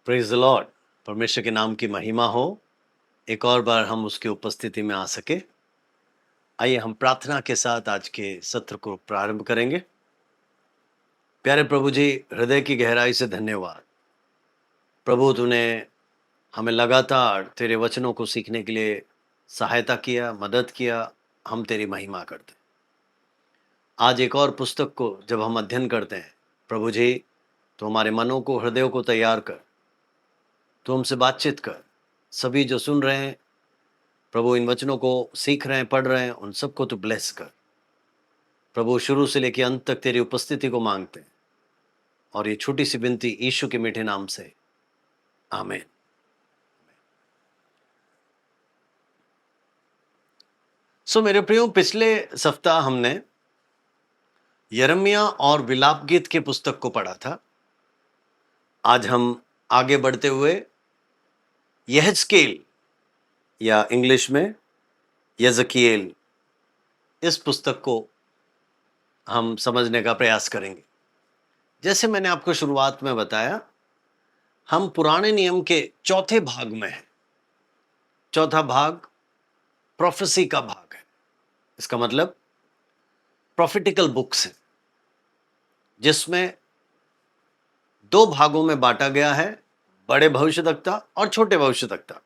Praise the Lord. परमेश्वर के नाम की महिमा हो। एक और बार हम उसकी उपस्थिति में आ सके। आइए हम प्रार्थना के साथ आज के सत्र को प्रारंभ करेंगे। प्यारे प्रभु जी, हृदय की गहराई से धन्यवाद। प्रभु, तूने हमें लगातार तेरे वचनों को सीखने के लिए सहायता किया, मदद किया। हम तेरी महिमा करते। आज एक और पुस्तक को जब हम अध्ययन करते हैं, प्रभु जी, तो हमारे मनों को, हृदयों को तैयार कर। तो हमसे बातचीत कर। सभी जो सुन रहे हैं प्रभु, इन वचनों को सीख रहे हैं, पढ़ रहे हैं, उन सबको तो ब्लेस कर। प्रभु, शुरू से लेकर अंत तक तेरी उपस्थिति को मांगते हैं और ये छोटी सी विनती यीशु के मीठे नाम से, आमीन। मेरे प्रियो, पिछले सप्ताह हमने यिर्मयाह और विलाप गीत के पुस्तक को पढ़ा था। आज हम आगे बढ़ते हुए यहेजकेल या इंग्लिश में यजकिएल, इस पुस्तक को हम समझने का प्रयास करेंगे। जैसे मैंने आपको शुरुआत में बताया, हम पुराने नियम के चौथे भाग में हैं। चौथा भाग प्रोफेसी का भाग है। इसका मतलब प्रोफेटिकल बुक्स है, जिसमें दो भागों में बांटा गया है, बड़े भविष्यद्वक्ता और छोटे भविष्यद्वक्ता।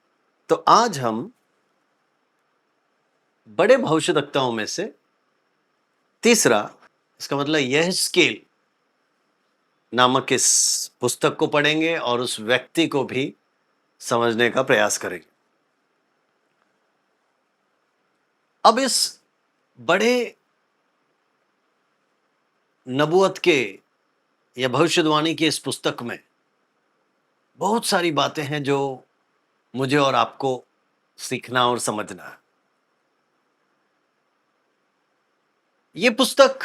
तो आज हम बड़े भविष्यद्वक्ताओं में से तीसरा, इसका मतलब यहेजकेल नामक इस पुस्तक को पढ़ेंगे और उस व्यक्ति को भी समझने का प्रयास करेंगे। अब इस बड़े नबूवत के या भविष्यवाणी की इस पुस्तक में बहुत सारी बातें हैं जो मुझे और आपको सीखना और समझना है। ये पुस्तक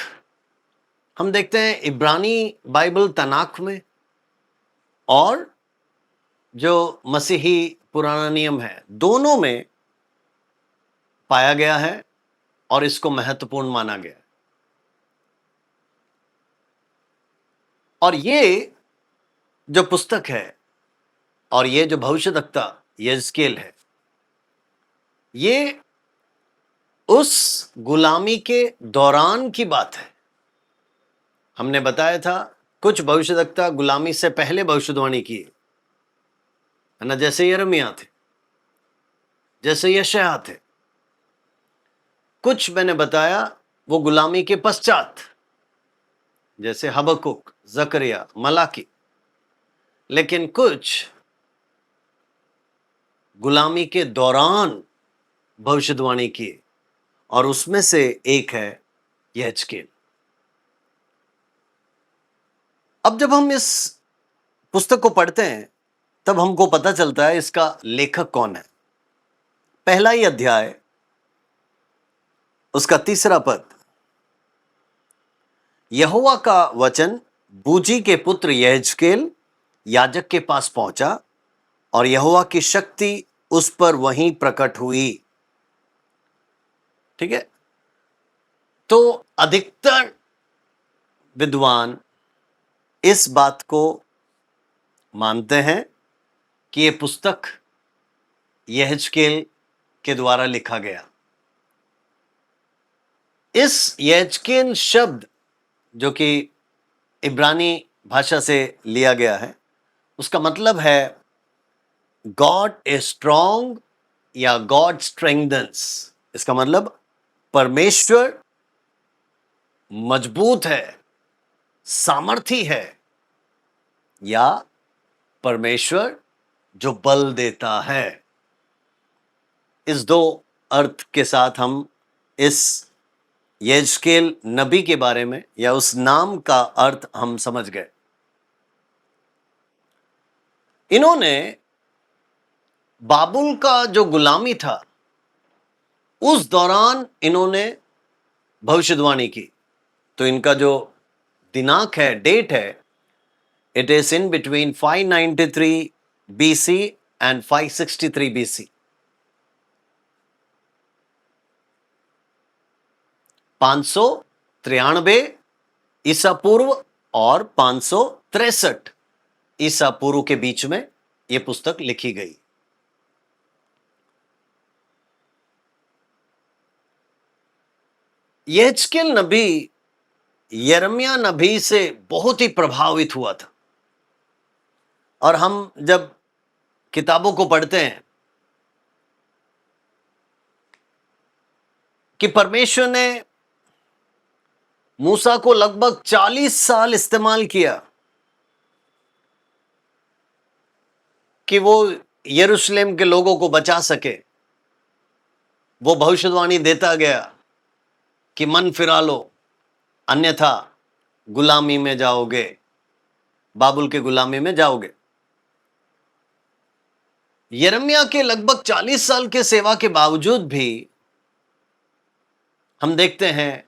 हम देखते हैं इब्रानी बाइबल तनाख में, और जो मसीही पुराना नियम है, दोनों में पाया गया है और इसको महत्वपूर्ण माना गया। और ये जो पुस्तक है और ये जो भविष्यद्वक्ता यहेजकेल है, ये उस गुलामी के दौरान की बात है। हमने बताया था कुछ भविष्यद्वक्ता गुलामी से पहले भविष्यवाणी की है ना, जैसे यिर्मयाह थे, जैसे यशायाह थे। कुछ मैंने बताया वो गुलामी के पश्चात, जैसे हबक्कुक, जकरिया, मलाकी। लेकिन कुछ गुलामी के दौरान भविष्यवाणी की, और उसमें से एक है यहेजकेल। अब जब हम इस पुस्तक को पढ़ते हैं तब हमको पता चलता है इसका लेखक कौन है। पहला ही अध्याय, उसका तीसरा पद, यहोवा का वचन बूजी के पुत्र यहेजकेल याजक के पास पहुंचा और यहोवा की शक्ति उस पर वहीं प्रकट हुई। ठीक है। तो अधिकतर विद्वान इस बात को मानते हैं कि यह पुस्तक यहेजकेल के द्वारा लिखा गया। इस यहेजकेल शब्द जो कि इब्रानी भाषा से लिया गया है, उसका मतलब है गॉड इज स्ट्रॉन्ग या गॉड स्ट्रेंथन्स। इसका मतलब परमेश्वर मजबूत है, सामर्थी है, या परमेश्वर जो बल देता है। इस दो अर्थ के साथ हम इस यहेजकेल नबी के बारे में या उस नाम का अर्थ हम समझ गए। इन्होंने बाबुल का जो गुलामी था उस दौरान इन्होंने भविष्यवाणी की। तो इनका जो दिनांक है, डेट है, it is in between 593 BC and 563 BC। 593 ईसा पूर्व और 563 ईसा पूर्व के बीच में ये पुस्तक लिखी गई। यहेजकेल नबी यिर्मयाह नबी से बहुत ही प्रभावित हुआ था। और हम जब किताबों को पढ़ते हैं कि परमेश्वर ने मूसा को लगभग 40 साल इस्तेमाल किया कि वो यरूशलेम के लोगों को बचा सके। वो भविष्यवाणी देता गया कि मन फिरा लो, अन्यथा गुलामी में जाओगे, बाबुल के गुलामी में जाओगे। यिर्मयाह के लगभग 40 साल के सेवा के बावजूद भी हम देखते हैं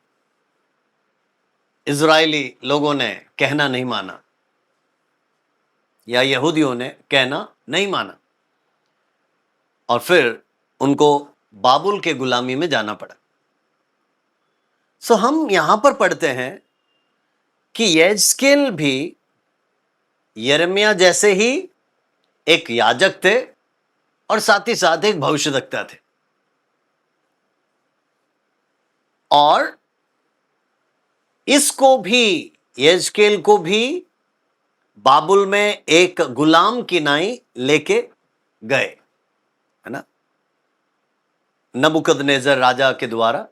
इजरायली लोगों ने कहना नहीं माना, या यहूदियों ने कहना नहीं माना, और फिर उनको बाबुल के गुलामी में जाना पड़ा। सो हम यहां पर पढ़ते हैं कि यहेजकेल भी यिर्मयाह जैसे ही एक याजक थे और साथ ही साथ एक भविष्यद्वक्ता थे। और इसको भी, यहेजकेल को भी बाबुल में एक गुलाम की नाई लेके गए, है ना, नबूकदनेजर राजा के द्वारा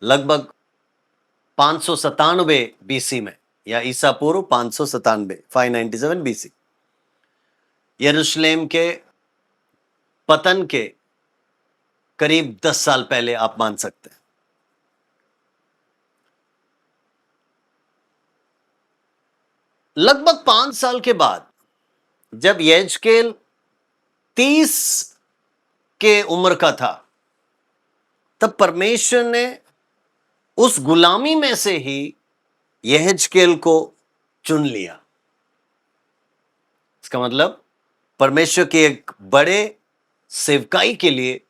लगभग 597 बीसी में, या ईसा पूर्व 597, 597 बीसी, यरूशलेम के पतन के करीब 10 साल पहले आप मान सकते हैं। लगभग 5 साल के बाद जब यहेजकेल 30 के उम्र का था, तब परमेश्वर ने उस गुलामी में से ही यहेजकेल को चुन लिया। इसका मतलब परमेश्वर के एक बड़े सेवकाई के लिए,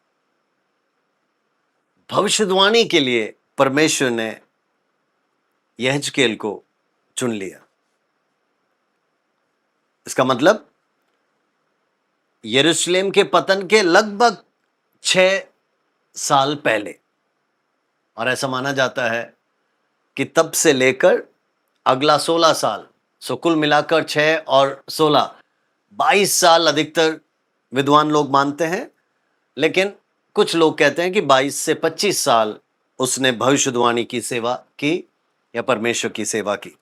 भविष्यवाणी के लिए परमेश्वर ने यहेजकेल को चुन लिया। इसका मतलब यरूशलेम के पतन के लगभग 6 साल पहले, और ऐसा माना जाता है कि तब से लेकर अगला 16 साल, सो कुल मिलाकर 6 और 16, 22 साल अधिकतर विद्वान लोग मानते हैं, लेकिन कुछ लोग कहते हैं कि 22 से 25 साल उसने भविष्यवाणी की सेवा की या परमेश्वर की सेवा की।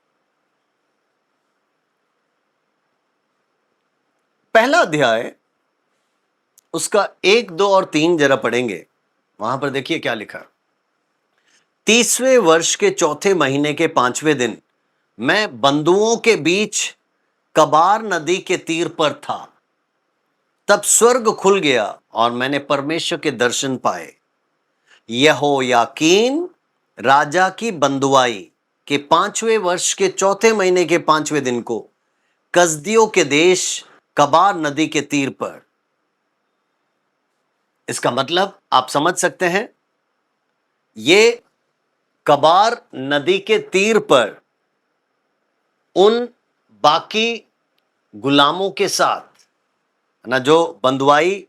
पहला अध्याय उसका 1, 2 और 3 जरा पढ़ेंगे। वहां पर देखिए क्या लिखा। 30वें वर्ष के चौथे महीने के 5वें दिन मैं बंधुओं के बीच कबार नदी के तीर पर था। तब स्वर्ग खुल गया और मैंने परमेश्वर के दर्शन पाए। यहोयाकीन राजा की बंधुआई के 5वें वर्ष के चौथे महीने के 5वें दिन को कसदियों के देश कबार नदी के तीर पर। इसका मतलब आप समझ सकते हैं, ये कबार नदी के तीर पर उन बाकी गुलामों के साथ ना, जो बंधुआई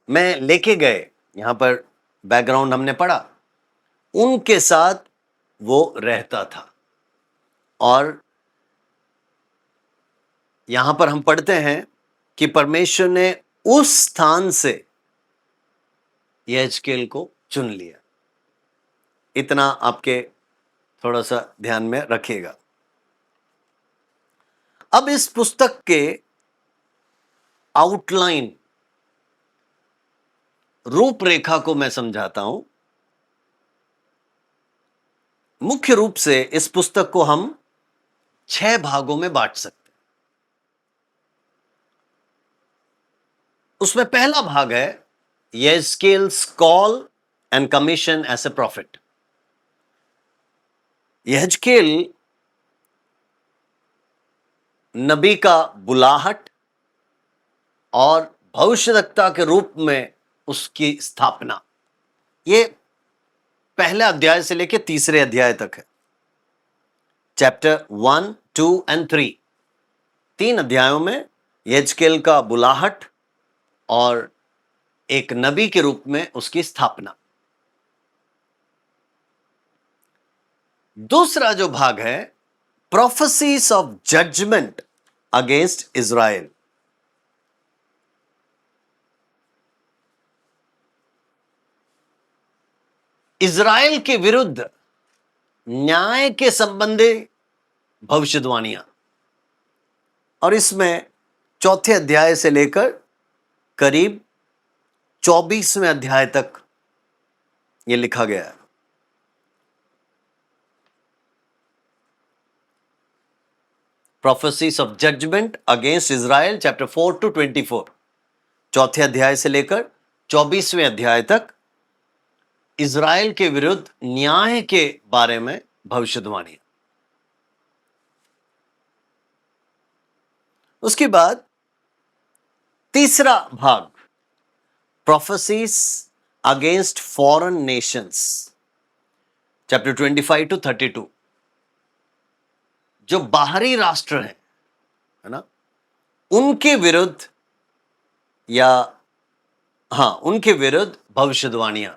में लेके गए, यहां पर बैकग्राउंड हमने पढ़ा, उनके साथ वो रहता था। और यहां पर हम पढ़ते हैं कि परमेश्वर ने उस स्थान से यहेजकेल को चुन लिया। इतना आपके थोड़ा सा ध्यान में रखिएगा। अब इस पुस्तक के आउटलाइन, रूपरेखा को मैं समझाता हूं। मुख्य रूप से इस पुस्तक को हम 6 भागों में बांट सकते हैं। उसमें पहला भाग है यहेजकेल्स call and commission as a prophet. यहेजकेल नबी का बुलाहट और भविष्यद्वक्ता के रूप में उसकी स्थापना, ये पहले अध्याय से लेकर तीसरे अध्याय तक है। चैप्टर 1, 2 एंड 3, 3 अध्यायों में यज्केल का बुलाहट और एक नबी के रूप में उसकी स्थापना। दूसरा जो भाग है, prophecies of judgment against Israel. Israel के विरुद्ध न्याय के संबंधी भविष्यवाणियां, और इसमें चौथे अध्याय से लेकर करीब 24वें अध्याय तक यह लिखा गया है। Prophecies of judgment against Israel chapter 4 to 24, चौथे अध्याय से लेकर 24वें अध्याय तक इज़राइल के विरुद्ध न्याय के बारे में भविष्यवाणी। उसके बाद तीसरा भाग, prophecies against foreign Nations chapter 25 to 32, जो बाहरी राष्ट्र हैं, है ना, उनके विरुद्ध उनके विरुद्ध भविष्यवाणियां।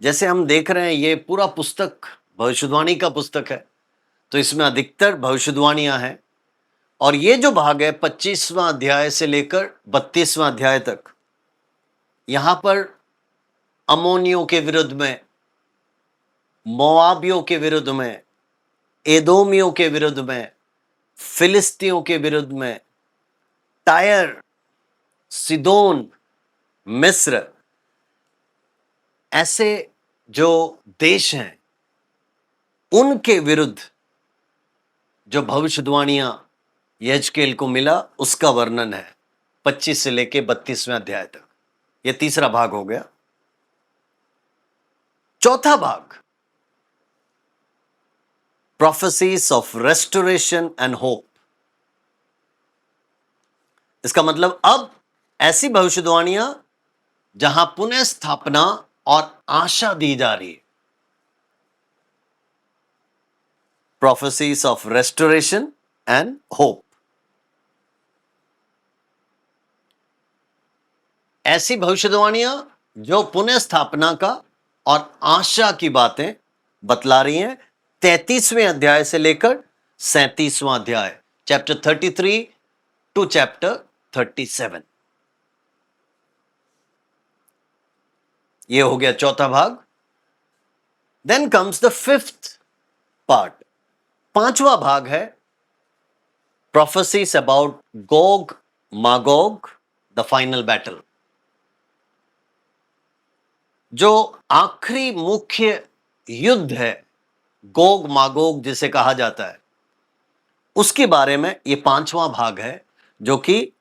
जैसे हम देख रहे हैं ये पूरा पुस्तक भविष्यवाणी का पुस्तक है, तो इसमें अधिकतर भविष्यवाणियां हैं। और ये जो भाग है 25वां अध्याय से लेकर 32वां अध्याय तक, यहां पर अमोनियों के विरुद्ध में, मोआबियों के विरुद्ध में, एदोमियों के विरुद्ध में, फिलिस्तियों के विरुद्ध में, टायर, सिदोन, मिस्र, ऐसे जो देश हैं उनके विरुद्ध जो भविष्यवाणियां यज्केल को मिला, उसका वर्णन है 25 से लेकर 32वें अध्याय तक। यह तीसरा भाग हो गया। चौथा भाग, prophecies of restoration and hope. इसका मतलब अब ऐसी भविष्यवाणियां जहां पुनः स्थापना और आशा दी जा रही है। Prophecies of restoration and hope, ऐसी भविष्यवाणियां जो पुनः स्थापना का और आशा की बातें बतला रही हैं। 33वें अध्याय से लेकर 37वां अध्याय, चैप्टर 33 टू चैप्टर 37। यह हो गया चौथा भाग। Then comes the fifth part, पांचवा भाग है prophecies about Gog Magog, the final battle. जो आखिरी मुख्य युद्ध है, गोग मागोग जिसे कहा जाता है, उसके बारे में यह पांचवा भाग है, जो कि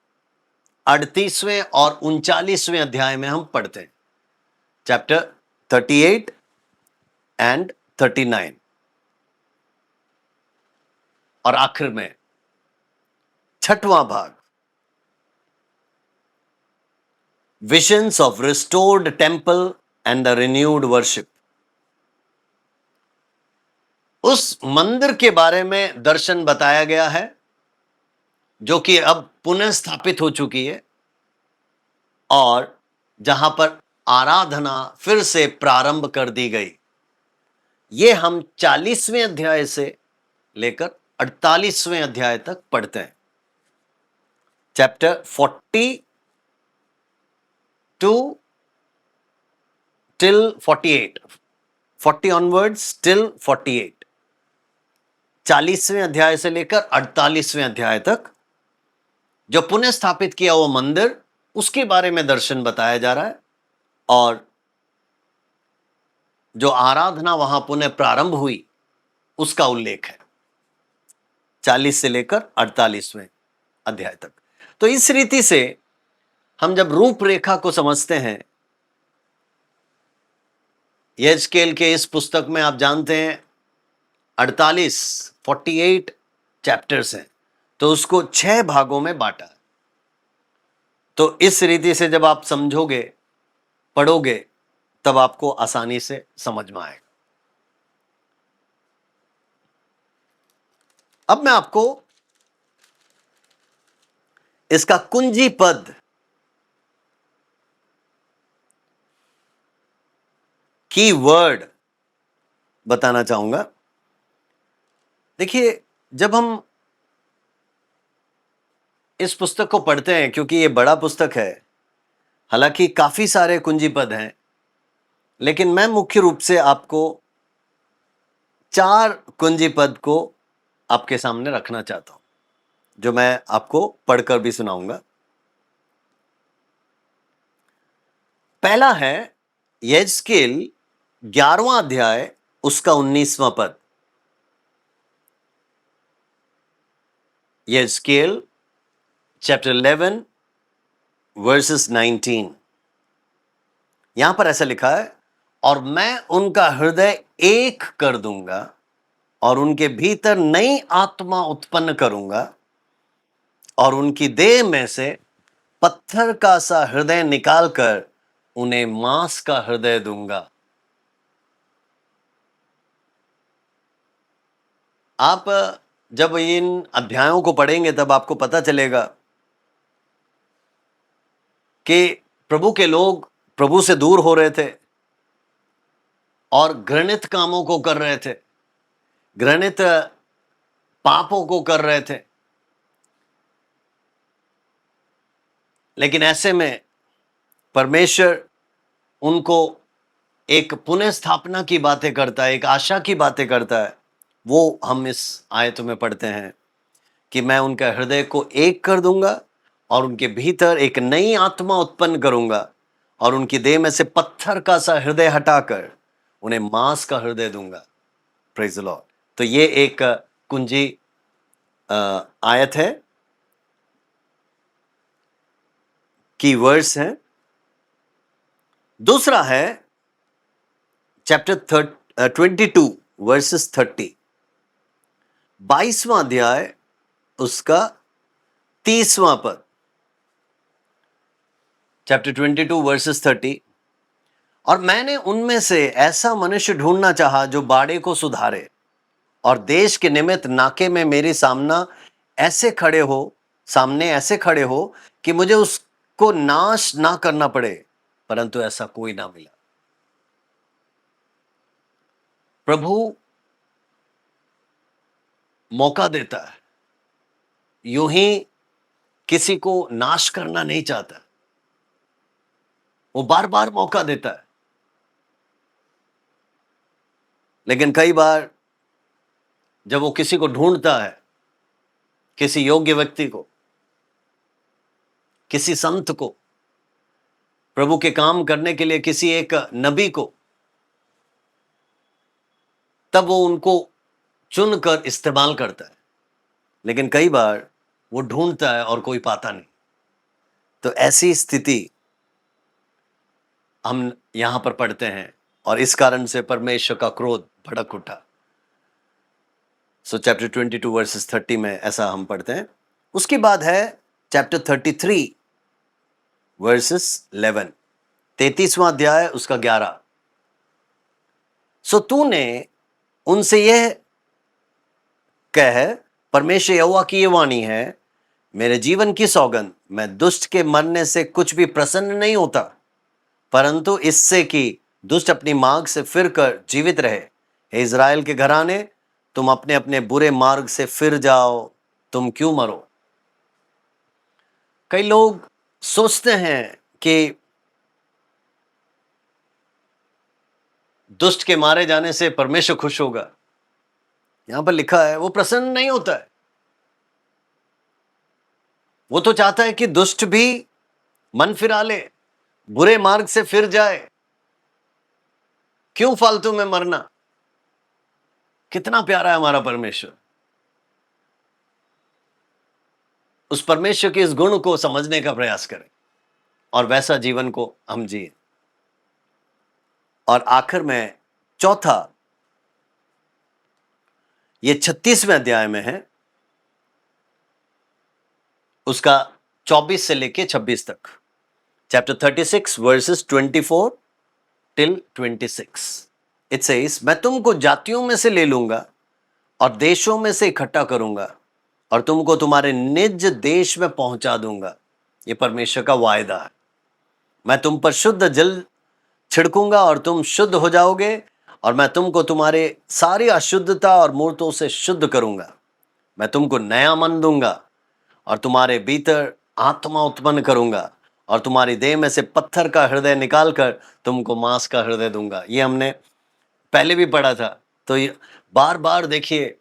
38वें और 39वें अध्याय में हम पढ़ते हैं, चैप्टर 38 एंड 39। और आखिर में छठवां भाग, visions of restored temple and the renewed worship. उस मंदिर के बारे में दर्शन बताया गया है जो कि अब पुनः स्थापित हो चुकी है, और जहां पर आराधना फिर से प्रारंभ कर दी गई। ये हम 40वें अध्याय से लेकर 48वें अध्याय तक पढ़ते हैं, chapter 40 to till 48, 40 onwards till 48। 40वें अध्याय से लेकर 48वें अध्याय तक जो पुनः स्थापित किया वो मंदिर, उसके बारे में दर्शन बताया जा रहा है, और जो आराधना वहां पुनः प्रारंभ हुई उसका उल्लेख है 40 से लेकर 48वें अध्याय तक। तो इस रीति से हम जब रूपरेखा को समझते हैं, यज्केल के इस पुस्तक में आप जानते हैं 48 चैप्टर्स हैं, तो उसको 6 भागों में बांटा है। तो इस रीति से जब आप समझोगे, पढ़ोगे, तब आपको आसानी से समझ में आएगा। अब मैं आपको इसका कुंजी पद की वर्ड बताना चाहूंगा। देखिए, जब हम इस पुस्तक को पढ़ते हैं, क्योंकि ये बड़ा पुस्तक है, हालांकि काफी सारे कुंजी पद हैं, लेकिन मैं मुख्य रूप से आपको 4 कुंजी पद को आपके सामने रखना चाहता हूं, जो मैं आपको पढ़कर भी सुनाऊंगा। पहला है यहेजकेल 11वां अध्याय, उसका 19वां पद। यहेजकेल चैप्टर 11 वर्सेस 19। यहां पर ऐसा लिखा है, और मैं उनका हृदय एक कर दूंगा और उनके भीतर नई आत्मा उत्पन्न करूंगा और उनकी देह में से पत्थर का सा हृदय निकालकर उन्हें मांस का हृदय दूंगा। आप जब इन अध्यायों को पढ़ेंगे तब आपको पता चलेगा कि प्रभु के लोग प्रभु से दूर हो रहे थे और घृणित कामों को कर रहे थे, घृणित पापों को कर रहे थे। लेकिन ऐसे में परमेश्वर उनको एक पुनः स्थापना की बातें करता है, एक आशा की बातें करता है। वो हम इस आयत में पढ़ते हैं कि मैं उनका हृदय को एक कर दूंगा और उनके भीतर एक नई आत्मा उत्पन्न करूंगा और उनकी देह में से पत्थर का सा हृदय हटाकर उन्हें मांस का हृदय दूंगा। Praise the Lord. तो ये एक कुंजी आयत है, की वर्स है। दूसरा है चैप्टर 22 वर्सेस 30, 22वां अध्याय, उसका 30वां पद। Chapter 22 versus 30। और मैंने उनमें से ऐसा मनुष्य ढूंढना चाहा जो बाड़े को सुधारे और देश के निमित्त नाके में मेरे सामने ऐसे खड़े हो कि मुझे उसको नाश ना करना पड़े, परंतु ऐसा कोई ना मिला। प्रभु मौका देता है, यूं ही किसी को नाश करना नहीं चाहता, वो बार बार मौका देता है। लेकिन कई बार जब वो किसी को ढूंढता है, किसी योग्य व्यक्ति को, किसी संत को, प्रभु के काम करने के लिए किसी एक नबी को, तब वो उनको चुनकर इस्तेमाल करता है। लेकिन कई बार वो ढूंढता है और कोई पाता नहीं। तो ऐसी स्थिति हम यहां पर पढ़ते हैं और इस कारण से परमेश्वर का क्रोध भड़क उठा। सो चैप्टर 22 वर्सेस 30 में ऐसा हम पढ़ते हैं। उसके बाद है चैप्टर 33 वर्सेस 11, 33वां अध्याय, उसका 11। सो तूने उनसे यह कह, परमेश्वर यहोवा की ये वाणी है, मेरे जीवन की सौगंध, मैं दुष्ट के मरने से कुछ भी प्रसन्न नहीं होता, परंतु इससे कि दुष्ट अपनी मार्ग से फिरकर जीवित रहे। हे इज़राइल के घराने, तुम अपने अपने बुरे मार्ग से फिर जाओ, तुम क्यों मरो। कई लोग सोचते हैं कि दुष्ट के मारे जाने से परमेश्वर खुश होगा। यहां पर लिखा है वो प्रसन्न नहीं होता है। वो तो चाहता है कि दुष्ट भी मन फिरा ले, बुरे मार्ग से फिर जाए। क्यों फालतू में मरना। कितना प्यारा है हमारा परमेश्वर। उस परमेश्वर के इस गुण को समझने का प्रयास करें और वैसा जीवन को हम जिए। और आखिर में चौथा, ये 36वें अध्याय में है, उसका 24 से लेके 26 तक। Chapter 36 versus 24 till 26। It says, मैं तुमको जातियों में से ले लूंगा और देशों में से इकट्ठा करूंगा और तुमको तुम्हारे निज देश में पहुंचा दूंगा। ये परमेश्वर का वायदा है। मैं तुम पर शुद्ध जल छिड़कूंगा और तुम शुद्ध हो जाओगे, और मैं तुमको तुम्हारे सारी अशुद्धता और मूर्तों से शुद्ध करूंगा। मैं तुमको नया मन दूंगा और तुम्हारे भीतर आत्मा उत्पन्न करूंगा, और तुम्हारी देह में से पत्थर का हृदय निकालकर तुमको मांस का हृदय दूंगा। ये हमने पहले भी पढ़ा था। तो ये बार बार देखिए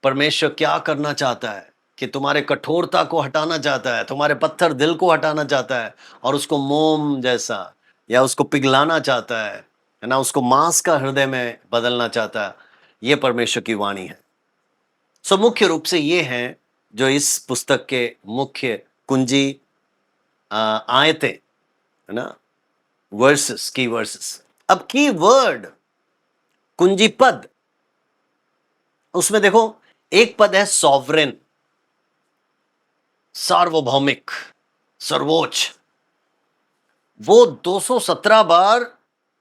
परमेश्वर क्या करना चाहता है कि तुम्हारे कठोरता को हटाना चाहता है, तुम्हारे पत्थर दिल को हटाना चाहता है, और उसको मोम जैसा या उसको पिघलाना चाहता है ना, उसको मांस का हृदय में बदलना चाहता है। ये परमेश्वर की वाणी है। सो मुख्य रूप से ये हैं जो इस पुस्तक के मुख्य कुंजी आयतें है ना, वर्सेस, की वर्सेस। अब की वर्ड, कुंजी पद, उसमें देखो एक पद है सॉवरेन, सार्वभौमिक, सर्वोच्च। वो 217 बार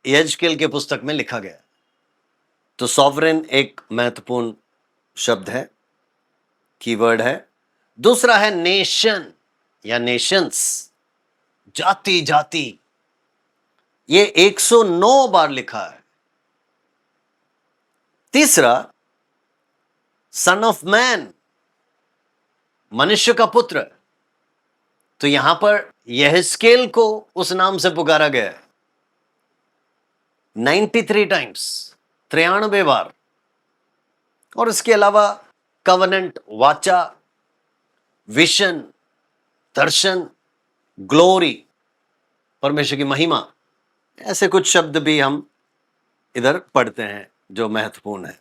यजकेल के पुस्तक में लिखा गया। तो सॉवरेन एक महत्वपूर्ण शब्द है, कीवर्ड है। दूसरा है नेशन या नेशंस, जाति जाति। ये 109 बार लिखा है। तीसरा सन ऑफ मैन, मनुष्य का पुत्र। तो यहां पर यहेजकेल को उस नाम से पुकारा गया है 93 टाइम्स, 93 बार। और इसके अलावा कवनेंट, वाचा, विशन, दर्शन, ग्लोरी, परमेश्वर की महिमा, ऐसे कुछ शब्द भी हम इधर पढ़ते हैं जो महत्वपूर्ण है।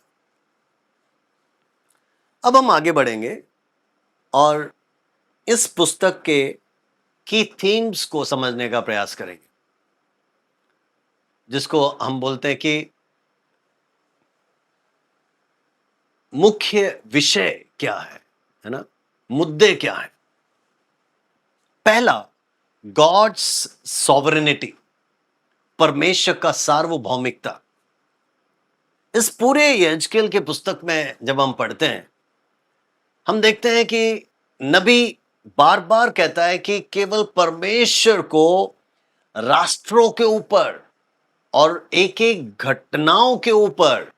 अब हम आगे बढ़ेंगे और इस पुस्तक के की थीम्स को समझने का प्रयास करेंगे, जिसको हम बोलते हैं कि मुख्य विषय क्या है ना, मुद्दे क्या है। पहला, गॉड्स सॉवरेनिटी, परमेश्वर का सार्वभौमिकता। इस पूरे यजकेल के पुस्तक में जब हम पढ़ते हैं, हम देखते हैं कि नबी बार बार कहता है कि केवल परमेश्वर को राष्ट्रों के ऊपर और एक एक घटनाओं के ऊपर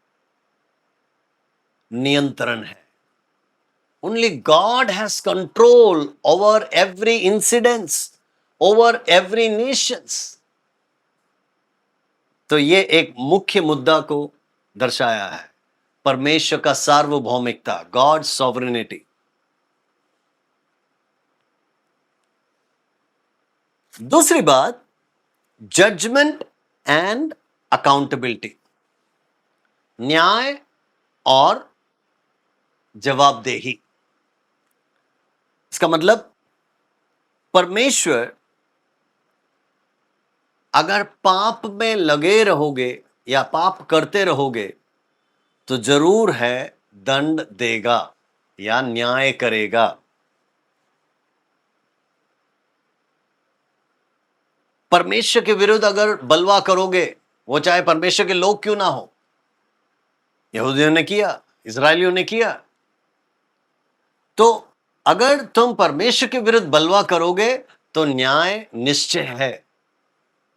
नियंत्रण है। Only God has control over every incidents, over every nations. तो ये एक मुख्य मुद्दा को दर्शाया है, परमेश्वर का सार्वभौमिकता, गॉड सॉवरेनिटी। दूसरी बात, जजमेंट एंड अकाउंटेबिलिटी, न्याय और जवाबदेही। इसका मतलब परमेश्वर, अगर पाप में लगे रहोगे या पाप करते रहोगे तो जरूर है दंड देगा या न्याय करेगा। परमेश्वर के विरुद्ध अगर बलवा करोगे, वो चाहे परमेश्वर के लोग क्यों ना हो, यहूदियों ने किया, इजरायलियों ने किया, तो अगर तुम परमेश्वर के विरुद्ध बलवा करोगे तो न्याय निश्चय है।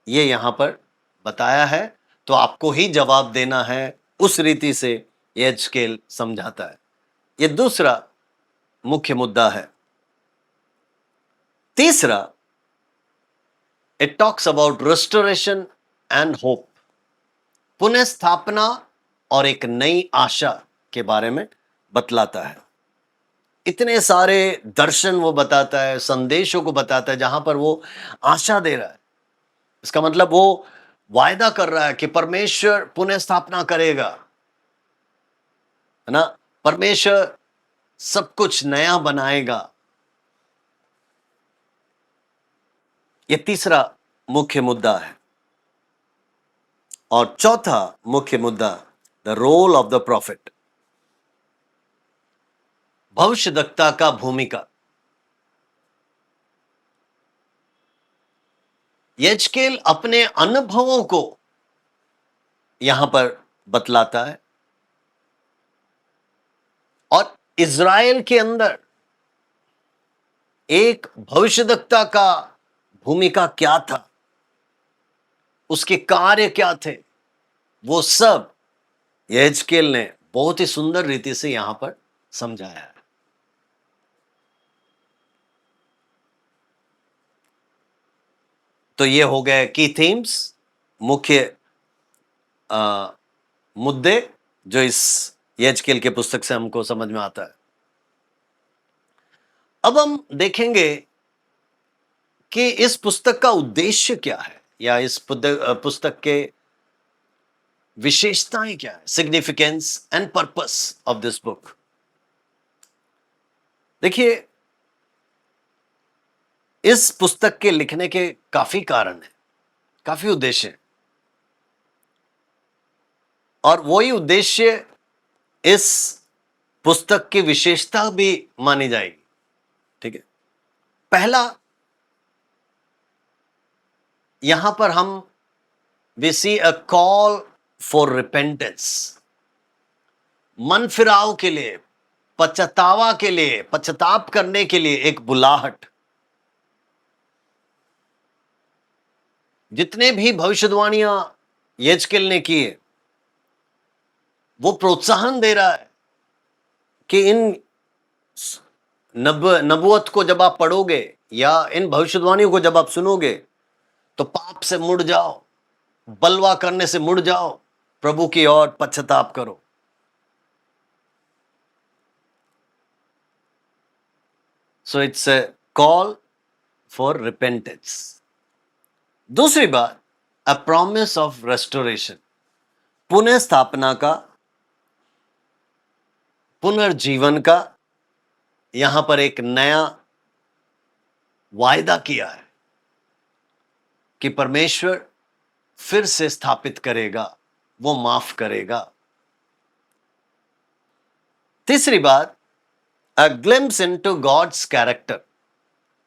ये यहां पर बताया है, तो आपको ही जवाब देना है। उस रीति से यजकेल समझाता है। ये दूसरा मुख्य मुद्दा है। तीसरा, it talks about restoration and hope, पुनः स्थापना और एक नई आशा के बारे में बतलाता है। इतने सारे दर्शन वो बताता है, संदेशों को बताता है, जहां पर वो आशा दे रहा है। इसका मतलब वो वायदा कर रहा है कि परमेश्वर पुनः स्थापना करेगा, है ना, परमेश्वर सब कुछ नया बनाएगा। ये तीसरा मुख्य मुद्दा है। और चौथा मुख्य मुद्दा, the role of the prophet, भविष्यद्वक्ता का भूमिका। यजकेल अपने अनुभवों को यहां पर बतलाता है, और इज़राइल के अंदर एक भविष्यद्वक्ता का भूमिका क्या था, उसके कार्य क्या थे, वो सब यहेजकेल ने बहुत ही सुंदर रीति से यहां पर समझाया है। तो ये हो गए की थीम्स, मुख्य मुद्दे जो इस यहेजकेल के पुस्तक से हमको समझ में आता है। अब हम देखेंगे कि इस पुस्तक का उद्देश्य क्या है, या इस पुस्तक के विशेषताएं क्या है, significance and purpose of this book. देखिए, इस पुस्तक के लिखने के काफी कारण हैं, काफी उद्देश्य हैं, और वही उद्देश्य इस पुस्तक की विशेषता भी मानी जाएगी। ठीक है, पहला, यहां पर हम we see a call for repentance, मन फिराव के लिए, पश्चातावा के लिए, पश्चाताप करने के लिए एक बुलाहट। जितने भी भविष्यवाणियां यहेजकेल ने की है, वो प्रोत्साहन दे रहा है कि इन नबुवत को जब आप पढ़ोगे या इन भविष्यवाणियों को जब आप सुनोगे, तो पाप से मुड़ जाओ, बलवा करने से मुड़ जाओ, प्रभु की ओर पश्चाताप करो। So it's a call for repentance. दूसरी बात, अ प्रॉमिस ऑफ रेस्टोरेशन, पुनः स्थापना का, पुनर्जीवन का यहां पर एक नया वायदा किया है कि परमेश्वर फिर से स्थापित करेगा, वो माफ करेगा। तीसरी बात, a glimpse into God's character,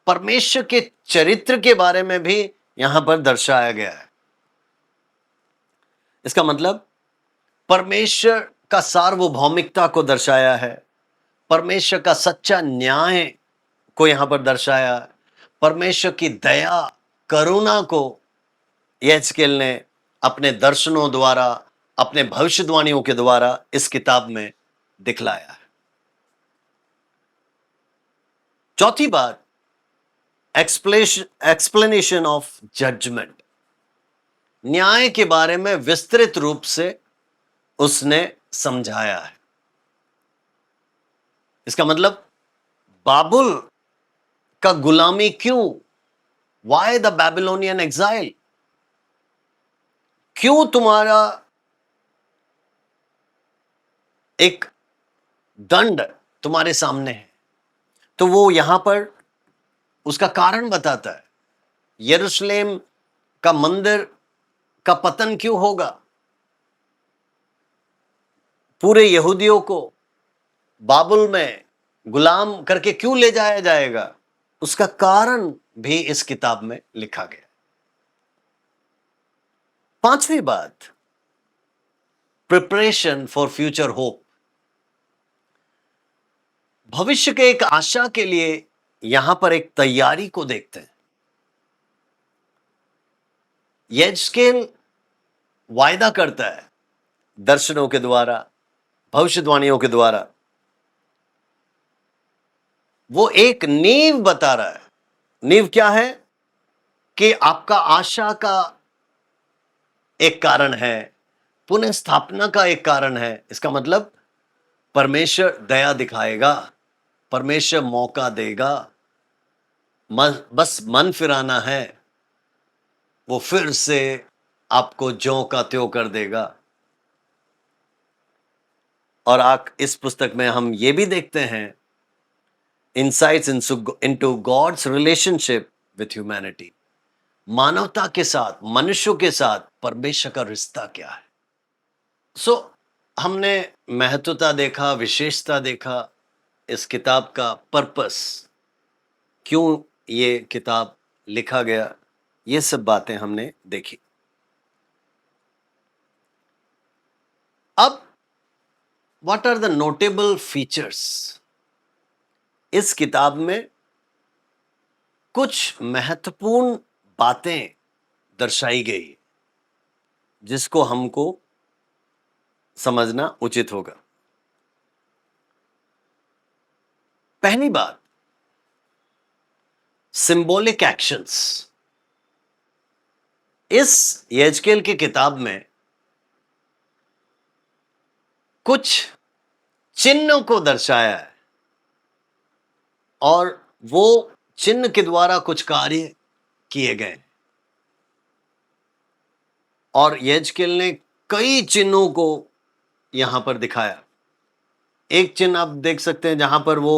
परमेश्वर के चरित्र के बारे में भी यहां पर दर्शाया गया है। इसका मतलब परमेश्वर का सार्वभौमिकता को दर्शाया है, परमेश्वर का सच्चा न्याय को यहां पर दर्शाया है, परमेश्वर की दया, करुणा को यहेजकेल ने अपने दर्शनों द्वारा, अपने भविष्यवाणियों के द्वारा इस किताब में दिखलाया है। चौथी बात, एक्सप्लेनेशन ऑफ जजमेंट, न्याय के बारे में विस्तृत रूप से उसने समझाया है। इसका मतलब बाबुल का गुलामी क्यों, वाई द बैबिलोनियन एग्जाइल, क्यों तुम्हारा एक दंड तुम्हारे सामने है, तो वो यहां पर उसका कारण बताता है। यरूशलेम का मंदिर का पतन क्यों होगा, पूरे यहूदियों को बाबुल में गुलाम करके क्यों ले जाया जाएगा, उसका कारण भी इस किताब में लिखा गया। पांचवी बात, प्रिपरेशन फॉर फ्यूचर होप, भविष्य के एक आशा के लिए यहां पर एक तैयारी को देखते हैं। यहेजकेल वायदा करता है दर्शनों के द्वारा, भविष्यवाणियों के द्वारा, वो एक नींव बता रहा है। नींव क्या है कि आपका आशा का एक कारण है, पुनः स्थापना का एक कारण है। इसका मतलब परमेश्वर दया दिखाएगा, परमेश्वर मौका देगा, बस मन फिराना है, वो फिर से आपको ज्यों का त्यों कर देगा। और इस पुस्तक में हम ये भी देखते हैं insights into God's relationship with humanity, मानवता के साथ, मनुष्यों के साथ परमेश्वर का रिश्ता क्या है। सो हमने महत्वता देखा, विशेषता देखा, इस किताब का पर्पस, क्यों ये किताब लिखा गया, ये सब बातें हमने देखी। अब what are the notable features, इस किताब में कुछ महत्वपूर्ण बातें दर्शाई गई जिसको हमको समझना उचित होगा। पहली बात, सिंबॉलिक एक्शंस। इस यहेजकेल की किताब में कुछ चिन्हों को दर्शाया है और वो चिन्ह के द्वारा कुछ कार्य किए गए और यहेजकेल ने कई चिन्हों को यहां पर दिखाया। एक चिन्ह आप देख सकते हैं जहां पर वो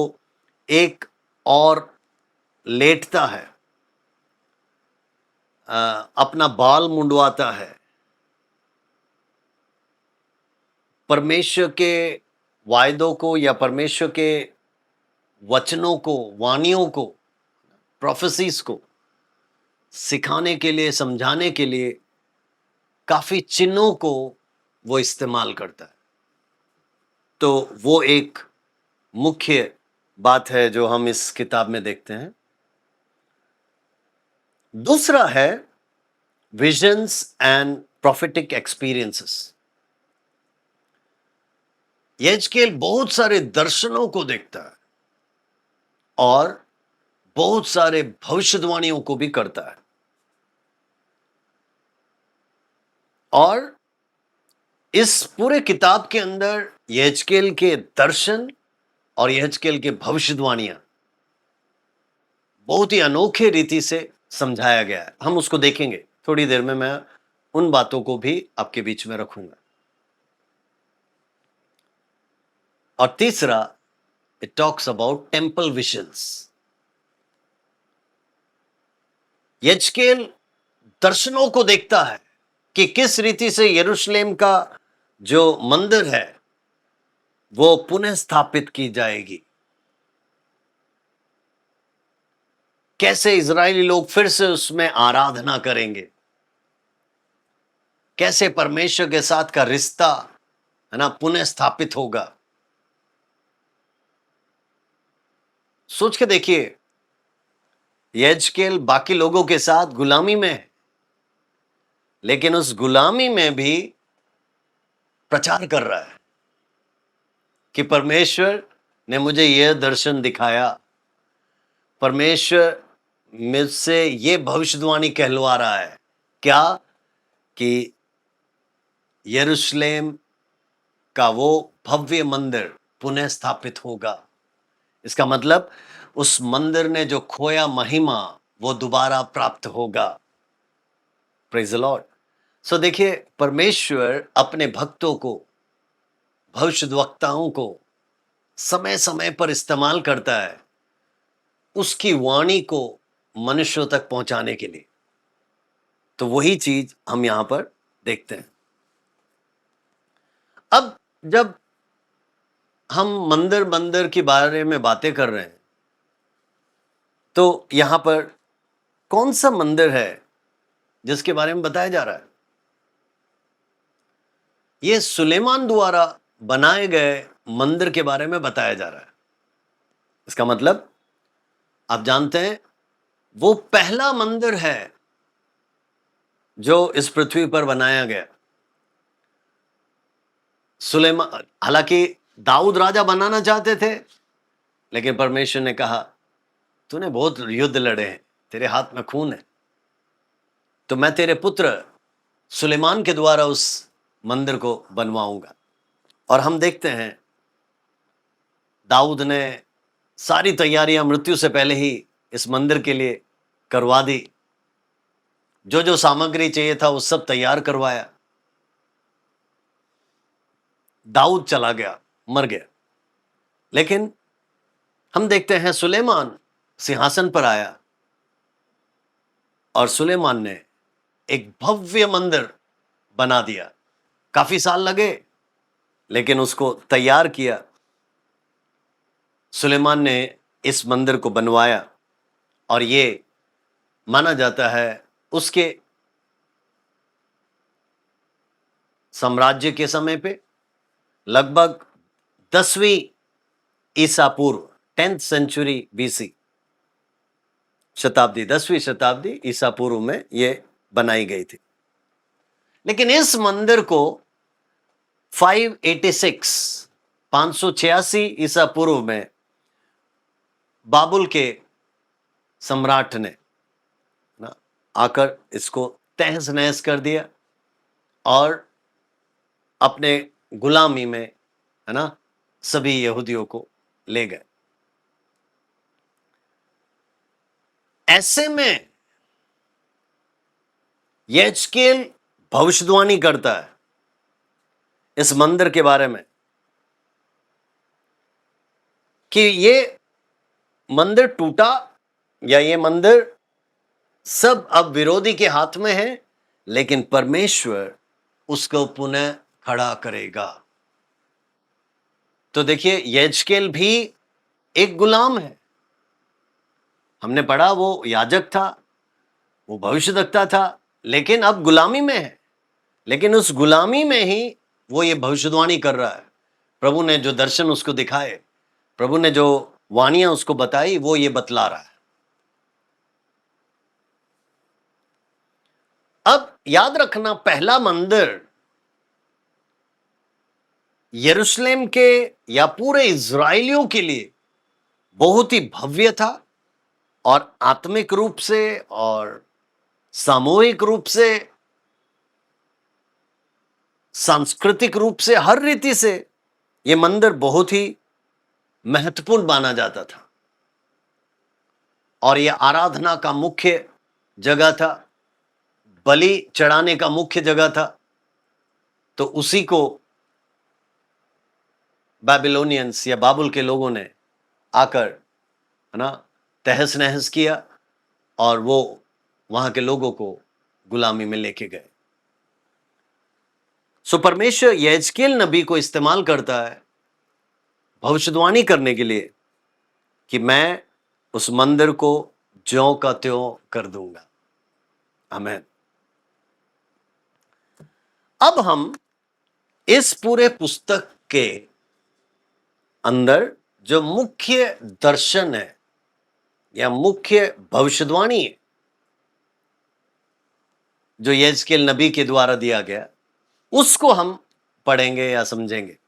एक और लेटता है, अपना बाल मुंडवाता है, परमेश्वर के वायदों को या परमेश्वर के वचनों को, वाणियों को, प्रोफेसीज को सिखाने के लिए, समझाने के लिए काफी चिन्हों को वो इस्तेमाल करता है। तो वो एक मुख्य बात है जो हम इस किताब में देखते हैं। दूसरा है विजन्स एंड प्रोफेटिक एक्सपीरियंसेस। यहेजकेल बहुत सारे दर्शनों को देखता है और बहुत सारे भविष्यवाणियों को भी करता है और इस पूरे किताब के अंदर यहेजकेल के दर्शन और यहेजकेल के भविष्यवाणियां बहुत ही अनोखे रीति से समझाया गया है। हम उसको देखेंगे थोड़ी देर में, मैं उन बातों को भी आपके बीच में रखूंगा। और तीसरा, it talks about temple visions. यहेजकेल दर्शनों को देखता है कि किस रीति से यरूशलेम का जो मंदिर है वो पुनः स्थापित की जाएगी, कैसे इजरायली लोग फिर से उसमें आराधना करेंगे, कैसे परमेश्वर के साथ का रिश्ता है ना पुनः स्थापित होगा। सोच के देखिए, यहेजकेल बाकी लोगों के साथ गुलामी में है, लेकिन उस गुलामी में भी प्रचार कर रहा है कि परमेश्वर ने मुझे यह दर्शन दिखाया, परमेश्वर मुझसे यह भविष्यवाणी कहलवा रहा है, क्या कि यरूशलेम का वो भव्य मंदिर पुनः स्थापित होगा। इसका मतलब उस मंदिर ने जो खोया महिमा वो दोबारा प्राप्त होगा। Praise the Lord. सो देखिए, परमेश्वर अपने भक्तों को, भविष्यद्वक्ताओं को समय समय पर इस्तेमाल करता है उसकी वाणी को मनुष्यों तक पहुंचाने के लिए। तो वही चीज हम यहां पर देखते हैं। अब जब हम मंदिर के बारे में बातें कर रहे हैं तो यहां पर कौन सा मंदिर है जिसके बारे में बताया जा रहा है? यह सुलेमान द्वारा बनाए गए मंदिर के बारे में बताया जा रहा है। इसका मतलब आप जानते हैं वो पहला मंदिर है जो इस पृथ्वी पर बनाया गया। सुलेमान, हालांकि दाऊद राजा बनाना चाहते थे, लेकिन परमेश्वर ने कहा तूने बहुत युद्ध लड़े हैं, तेरे हाथ में खून है, तो मैं तेरे पुत्र सुलेमान के द्वारा उस मंदिर को बनवाऊंगा। और हम देखते हैं दाऊद ने सारी तैयारियां मृत्यु से पहले ही इस मंदिर के लिए करवा दी। जो जो सामग्री चाहिए था वो सब तैयार करवाया। दाऊद चला गया, मर गया, लेकिन हम देखते हैं सुलेमान सिंहासन पर आया और सुलेमान ने एक भव्य मंदिर बना दिया। काफी साल लगे, लेकिन उसको तैयार किया। सुलेमान ने इस मंदिर को बनवाया और ये माना जाता है उसके साम्राज्य के समय पे लगभग 10वीं ईसा पूर्व 10th सेंचुरी BC शताब्दी, 10वीं शताब्दी ईसा पूर्व में ये बनाई गई थी। लेकिन इस मंदिर को 586 ईसा पूर्व में बाबुल के सम्राट ने ना आकर इसको तहस नहस कर दिया और अपने गुलामी में, है ना, सभी यहूदियों को ले गए। ऐसे में यहेजकेल भविष्यवाणी करता है इस मंदिर के बारे में कि ये मंदिर टूटा या ये मंदिर सब अब विरोधी के हाथ में है, लेकिन परमेश्वर उसको पुनः खड़ा करेगा। तो देखिए, यहेजकेल भी एक गुलाम है। हमने पढ़ा वो याजक था, वो भविष्यद्वक्ता था, लेकिन अब गुलामी में है। लेकिन उस गुलामी में ही वो ये भविष्यवाणी कर रहा है। प्रभु ने जो दर्शन उसको दिखाए, प्रभु ने जो वाणियां उसको बताई, वो ये बतला रहा है। अब याद रखना, पहला मंदिर यरूशलेम के या पूरे इज़राइलियों के लिए बहुत ही भव्य था और आत्मिक रूप से और सामूहिक रूप से, सांस्कृतिक रूप से, हर रीति से यह मंदिर बहुत ही महत्वपूर्ण माना जाता था और यह आराधना का मुख्य जगह था, बलि चढ़ाने का मुख्य जगह था। तो उसी को बैबिलोनियंस या बाबुल के लोगों ने आकर, है ना, तहस नहस किया और वो वहां के लोगों को गुलामी में लेके गए। सो परमेश्वर यहेजकेल नबी को इस्तेमाल करता है भविष्यवाणी करने के लिए कि मैं उस मंदिर को ज्यों का त्यों कर दूंगा। आमीन। अब हम इस पूरे पुस्तक के अंदर जो मुख्य दर्शन है या मुख्य भविष्यवाणी है जो यहेजकेल नबी के द्वारा दिया गया, उसको हम पढ़ेंगे या समझेंगे।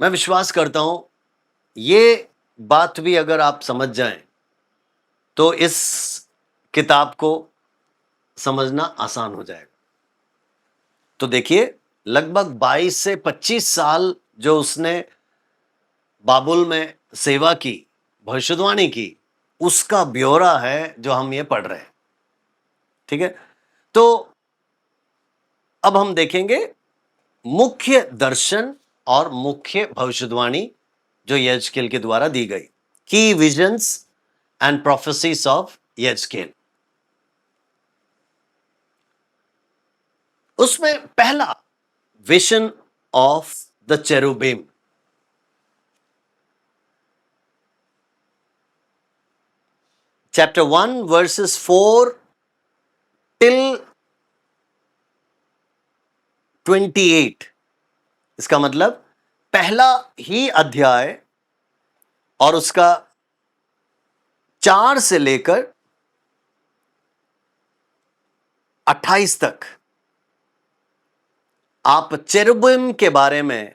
मैं विश्वास करता हूं ये बात भी अगर आप समझ जाएं तो इस किताब को समझना आसान हो जाएगा। तो देखिए, लगभग 22 से 25 साल जो उसने बाबुल में सेवा की, भविष्यवाणी की, उसका ब्यौरा है जो हम ये पढ़ रहे हैं। ठीक है, तो अब हम देखेंगे मुख्य दर्शन और मुख्य भविष्यवाणी जो यहेजकेल के द्वारा दी गई, की विजन्स एंड प्रोफेसीज ऑफ यहेजकेल। उसमें पहला vision of the cherubim, chapter 1 versus 4 till 28। इसका मतलब पहला ही अध्याय और उसका 4 से लेकर 28 तक आप चेरुबिम के बारे में,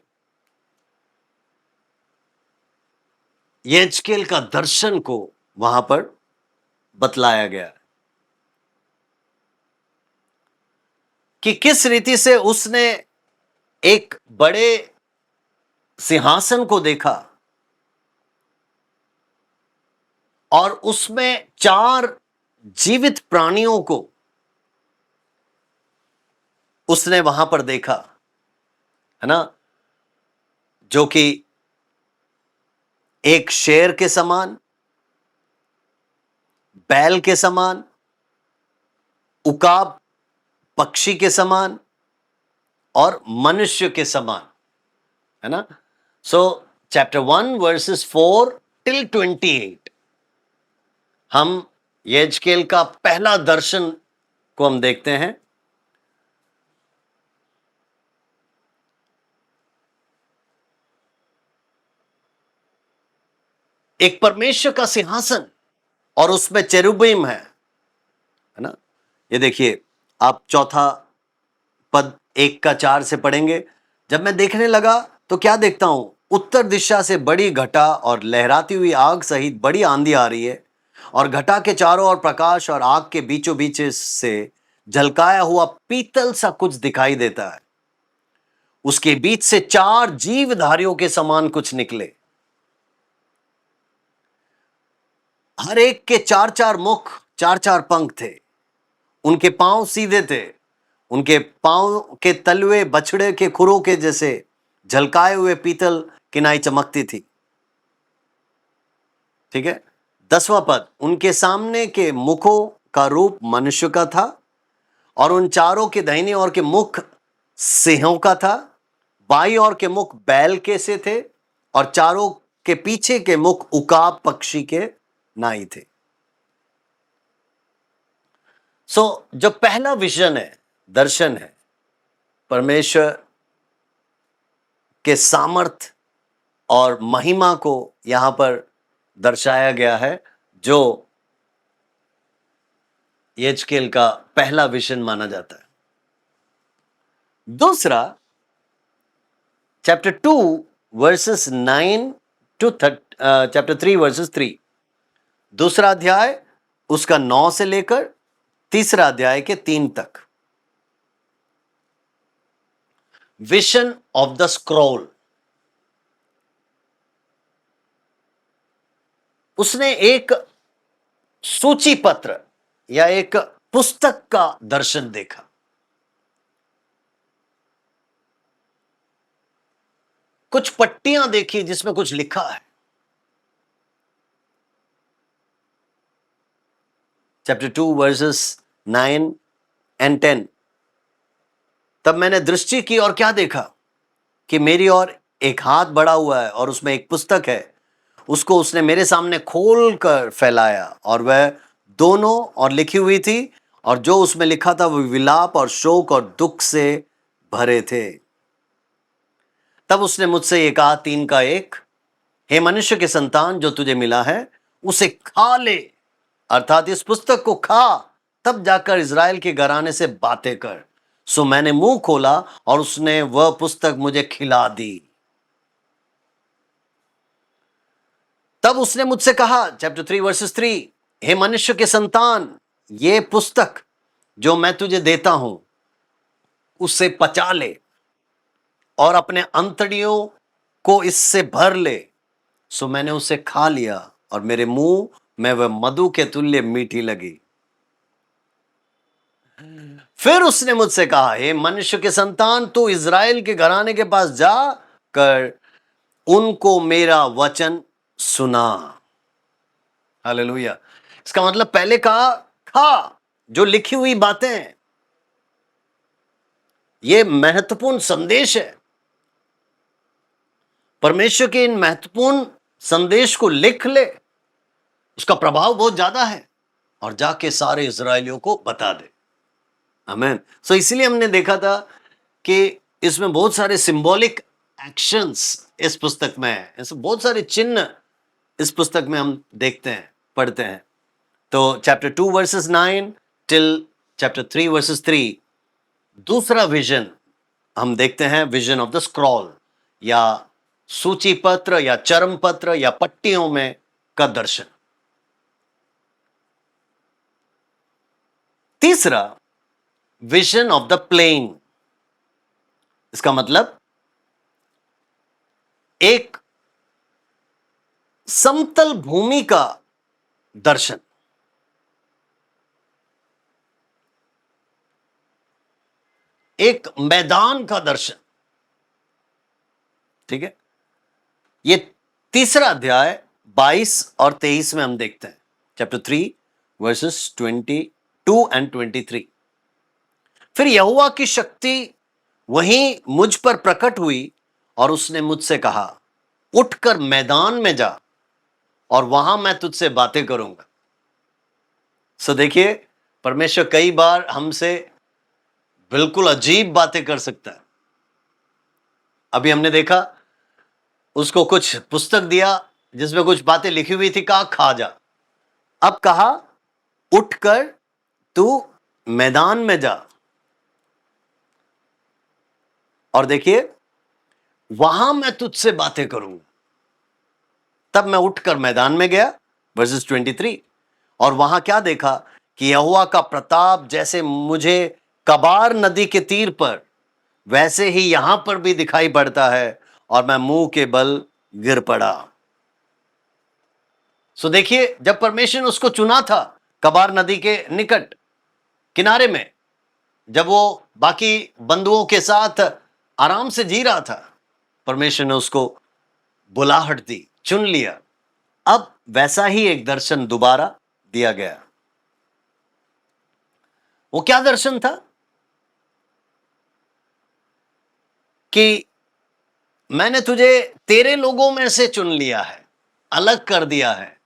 यहेजकेल का दर्शन को वहां पर बतलाया गया है कि किस रीति से उसने एक बड़े सिंहासन को देखा और उसमें 4 जीवित प्राणियों को उसने वहां पर देखा, है ना, जो कि एक शेर के समान, बैल के समान, उकाब पक्षी के समान और मनुष्य के समान, है ना। सो चैप्टर 1 वर्सेस 4 टिल 28 हम यहेजकेल का पहला दर्शन को हम देखते हैं। एक परमेश्वर का सिंहासन और उसमें चेरुबिम है ना। ये देखिए, आप चौथा पद 1 का 4 से पढ़ेंगे। जब मैं देखने लगा तो क्या देखता हूं, उत्तर दिशा से बड़ी घटा और लहराती हुई आग सहित बड़ी आंधी आ रही है, और घटा के चारों ओर प्रकाश और आग के बीचों बीच से झलकाया हुआ पीतल सा कुछ दिखाई देता है। उसके बीच से 4 जीवधारियों के समान कुछ निकले। हर एक के 4-4 मुख, 4-4 पंख थे। उनके पांव सीधे थे, उनके पांव के तलवे बछड़े के खुरों के जैसे झलकाए हुए पीतल किनाई चमकती थी। ठीक है। 10वां पद, उनके सामने के मुखों का रूप मनुष्य का था, और उन चारों के दाहिनी ओर के मुख सिंहों का था, बाईं ओर के मुख बैल के से थे, और चारों के पीछे के मुख उकाब पक्षी के नाई थे। जो पहला विजन है, दर्शन है, परमेश्वर के सामर्थ और महिमा को यहां पर दर्शाया गया है, जो यहेजकेल का पहला विजन माना जाता है। दूसरा, chapter 2 verses 9 to chapter 3 verses 3, दूसरा अध्याय उसका 9 से लेकर तीसरा अध्याय के 3 तक। Vision of the scroll. उसने एक सूची पत्र या एक पुस्तक का दर्शन देखा। कुछ पट्टियां देखी जिसमें कुछ लिखा है। Chapter 2 verses 9 and 10। तब मैंने दृष्टि की और क्या देखा कि मेरी ओर एक हाथ बढ़ा हुआ है और उसमें एक पुस्तक है। उसको उसने मेरे सामने खोल कर फैलाया, और वह दोनों और लिखी हुई थी, और जो उसमें लिखा था वह विलाप और शोक और दुख से भरे थे। तब उसने मुझसे ये कहा, 3 का 1, हे मनुष्य के संतान, जो तुझे मिला है उसे खा ले, अर्थात इस पुस्तक को खा, तब जाकर इज़राइल के घराने से बातें कर। सो मैंने मुंह खोला और उसने वह पुस्तक मुझे खिला दी। तब उसने मुझसे कहा, चैप्टर 3 वर्सेस 3, हे मनुष्य के संतान, ये पुस्तक जो मैं तुझे देता हूं उसे पचा ले और अपने अंतड़ियों को इससे भर ले। सो मैंने उसे खा लिया और मेरे मुंह में वह मधु के तुल्य मीठी लगी। फिर उसने मुझसे कहा, हे मनुष्य के संतान, तू इज़राइल के घराने के पास जा कर उनको मेरा वचन सुना। हालेलुया। इसका मतलब पहले कहा खा, जो लिखी हुई बातें, ये महत्वपूर्ण संदेश है। परमेश्वर के इन महत्वपूर्ण संदेश को लिख ले, उसका प्रभाव बहुत ज्यादा है, और जाके सारे इजरायलियों को बता दे। आमीन। सो इसीलिए हमने देखा था कि इसमें बहुत सारे सिंबॉलिक एक्शंस इस पुस्तक में है। ऐसे बहुत सारे चिन्ह इस पुस्तक में हम देखते हैं, पढ़ते हैं। तो chapter 2 verses 9 till chapter 3 verses 3, दूसरा विजन हम देखते हैं, विजन ऑफ द स्क्रॉल, या सूची पत्र या चरम पत्र या पट्टियों में का दर्शन। तीसरा, विजन ऑफ द प्लेन। इसका मतलब एक समतल भूमि का दर्शन। एक मैदान का दर्शन। ठीक है। ये तीसरा अध्याय 22 और 23 में हम देखते हैं, चैप्टर 3 वर्सेस 22 एंड 23। फिर यहोवा की शक्ति वहीं मुझ पर प्रकट हुई और उसने मुझसे कहा, उठकर मैदान में जा और वहां मैं तुझसे बातें करूंगा। सो देखिए, परमेश्वर कई बार हमसे बिल्कुल अजीब बातें कर सकता है। अभी हमने देखा, उसको कुछ पुस्तक दिया जिसमें कुछ बातें लिखी हुई थी, कहा खा जा। अब कहा उठकर तू मैदान में जा, और देखिए वहां मैं तुझसे बातें करूंगा। तब मैं उठकर मैदान में गया, वर्सेस 23, और वहां क्या देखा कि यहोवा का प्रताप जैसे मुझे कबार नदी के तीर पर वैसे ही यहां पर भी दिखाई पड़ता है, और मैं मुंह के बल गिर पड़ा। सो देखिए, जब परमेश्वर ने उसको चुना था कबार नदी के निकट किनारे में, जब वो बाकी बंधुओं के साथ आराम से जी रहा था, परमेश्वर ने उसको बुलाहट दी, चुन लिया। अब वैसा ही एक दर्शन दोबारा दिया गया। वो क्या दर्शन था? कि मैंने तुझे तेरे लोगों में से चुन लिया है, अलग कर दिया है,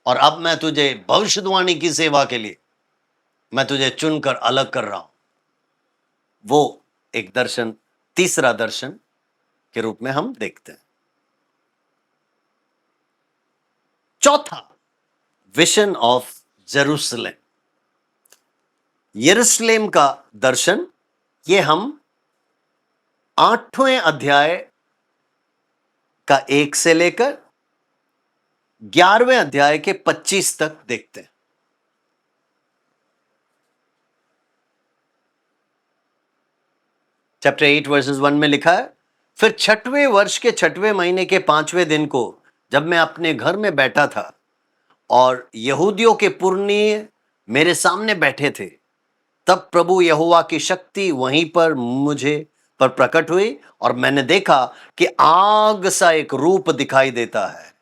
और अब मैं तुझे भविष्यवाणी की सेवा के लिए मैं तुझे चुनकर अलग कर रहा हूं। वो एक दर्शन, तीसरा दर्शन के रूप में हम देखते हैं। चौथा, विजन ऑफ जेरूसलेम, यरूशलेम का दर्शन। ये हम 8वें अध्याय का 1 से लेकर 11वें अध्याय के 25 तक देखते हैं। चैप्टर 8 वर्सेस 1 में लिखा है, फिर 6वें वर्ष के 6वें महीने के 5वें दिन को, जब मैं अपने घर में बैठा था और यहूदियों के पुरनिये मेरे सामने बैठे थे, तब प्रभु यहोवा की शक्ति वहीं पर मुझे पर प्रकट हुई, और मैंने देखा कि आग सा एक रूप दिखाई देता है,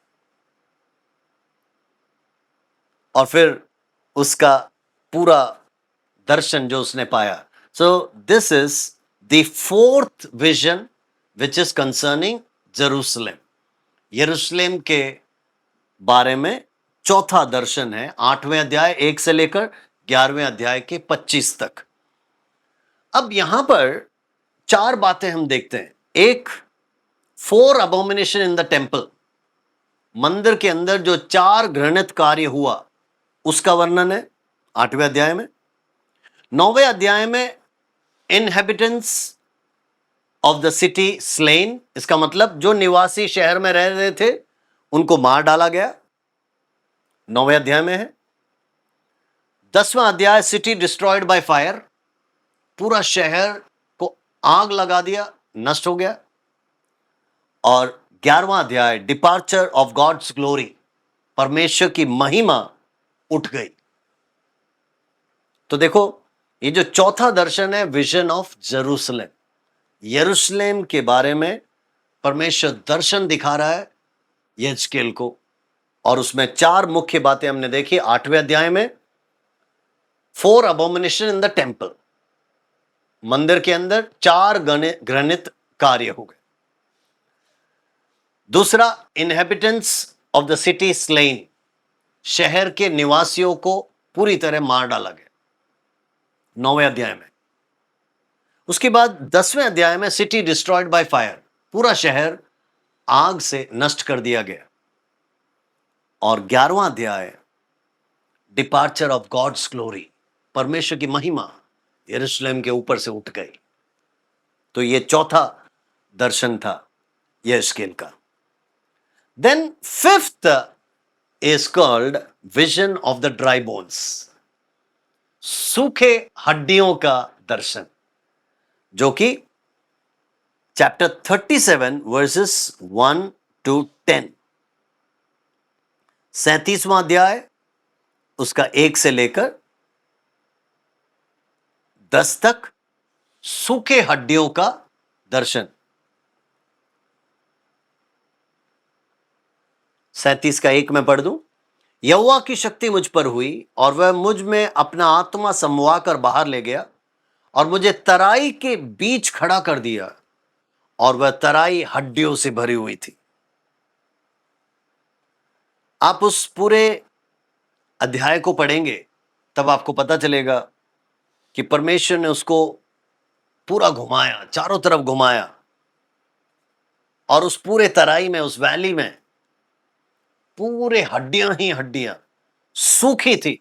और फिर उसका पूरा दर्शन जो उसने पाया। So this is the fourth vision which is concerning Jerusalem. यरूशलेम के बारे में चौथा दर्शन है, 8वें अध्याय 1 से लेकर 11वें अध्याय के 25 तक। अब यहां पर 4 बातें हम देखते हैं। एक, 4 अबोमिनेशन इन द टेम्पल, मंदिर के अंदर जो 4 घृणित कार्य हुआ उसका वर्णन है 8वें अध्याय में। 9वें अध्याय में inhabitants of the city slain, इसका मतलब जो निवासी शहर में रह रहे थे उनको मार डाला गया, 9वें अध्याय में है। 10वां अध्याय, सिटी डिस्ट्रॉयड बाय फायर, पूरा शहर को आग लगा दिया, नष्ट हो गया। और 11वां अध्याय, डिपार्चर ऑफ गॉड्स ग्लोरी, परमेश्वर की महिमा उठ गई। तो देखो, ये जो चौथा दर्शन है, विजन ऑफ जेरूसलेम, यरूशलेम के बारे में परमेश्वर दर्शन दिखा रहा है यहेजकेल को, और उसमें 4 मुख्य बातें हमने देखी 8वें अध्याय में। 4 अबोमिनेशन इन द टेम्पल, मंदिर के अंदर 4 घृणित कार्य हो गए। दूसरा, inhabitants of the city slain, शहर के निवासियों को पूरी तरह मार डाला गया, 9वें अध्याय में। उसके बाद 10वें अध्याय में सिटी डिस्ट्रॉयड बाय फायर, पूरा शहर आग से नष्ट कर दिया गया। और 11वां अध्याय, डिपार्चर ऑफ गॉड्स ग्लोरी, परमेश्वर की महिमा यरूशलेम के ऊपर से उठ गई। तो ये चौथा दर्शन था यहेजकेल का। Then fifth is called vision of the dry bones, सूखे हड्डियों का दर्शन, जो कि चैप्टर 37 वर्सेस 1 to 10, 37वां अध्याय उसका 1 से लेकर 10 तक, सूखे हड्डियों का दर्शन। 37 का 1 में पढ़ दूं, यहोवा की शक्ति मुझ पर हुई, और वह मुझ में अपना आत्मा समवा कर बाहर ले गया, और मुझे तराई के बीच खड़ा कर दिया, और वह तराई हड्डियों से भरी हुई थी। आप उस पूरे अध्याय को पढ़ेंगे तब आपको पता चलेगा कि परमेश्वर ने उसको पूरा घुमाया, चारों तरफ घुमाया, और उस पूरे तराई में, उस वैली में पूरे हड्डियां ही हड्डियां, सूखी थी।